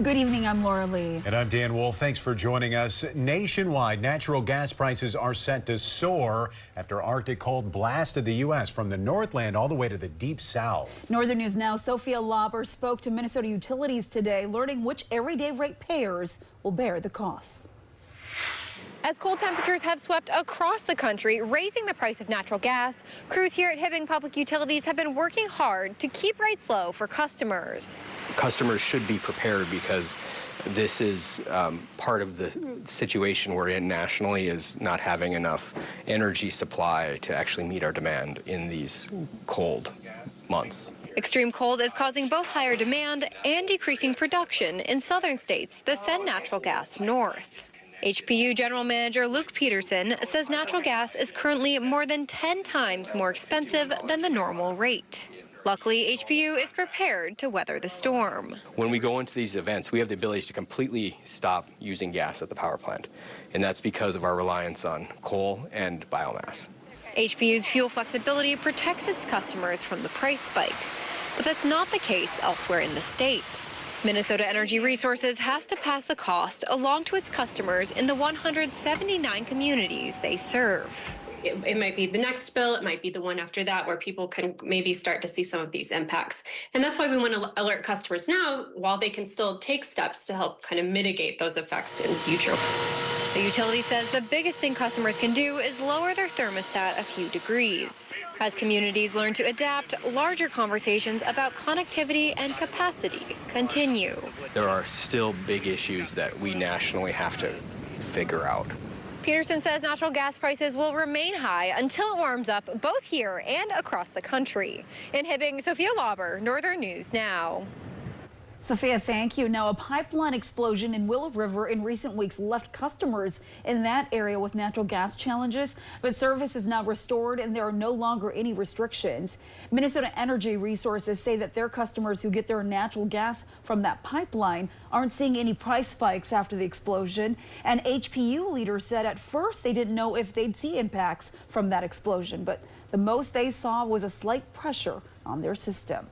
Good evening, I'm Laura Lee. And I'm Dan Wolf. Thanks for joining us. Nationwide, natural gas prices are set to soar after Arctic cold blasted the U.S. from the Northland all the way to the deep south. Northern News Now, Sophia Lauber spoke to Minnesota utilities today, learning which everyday ratepayers will bear the costs. As cold temperatures have swept across the country, raising the price of natural gas, crews here at Hibbing Public Utilities have been working hard to keep rates low for customers. Customers should be prepared because this is part of the situation we're in nationally, is not having enough energy supply to actually meet our demand in these cold months. Extreme cold is causing both higher demand and decreasing production in southern states that send natural gas north. HPU General Manager Luke Peterson says natural gas is currently more than 10 times more expensive than the normal rate. Luckily, HPU is prepared to weather the storm. When we go into these events, we have the ability to completely stop using gas at the power plant, and that's because of our reliance on coal and biomass. HPU's fuel flexibility protects its customers from the price spike, but that's not the case elsewhere in the state. Minnesota Energy Resources has to pass the cost along to its customers in the 179 communities they serve. It might be the next bill, it might be the one after that, where people can maybe start to see some of these impacts. And that's why we want to alert customers now while they can still take steps to help kind of mitigate those effects in the future. The utility says the biggest thing customers can do is lower their thermostat a few degrees. As communities learn to adapt, larger conversations about connectivity and capacity continue. There are still big issues that we nationally have to figure out. Peterson says natural gas prices will remain high until it warms up both here and across the country. In Hibbing, Sophia Lauber, Northern News Now. Sophia, thank you. Now, a pipeline explosion in Willow River in recent weeks left customers in that area with natural gas challenges, but service is now restored and there are no longer any restrictions. Minnesota Energy Resources say that their customers who get their natural gas from that pipeline aren't seeing any price spikes after the explosion. And HPU leaders said at first they didn't know if they'd see impacts from that explosion, but the most they saw was a slight pressure on their system.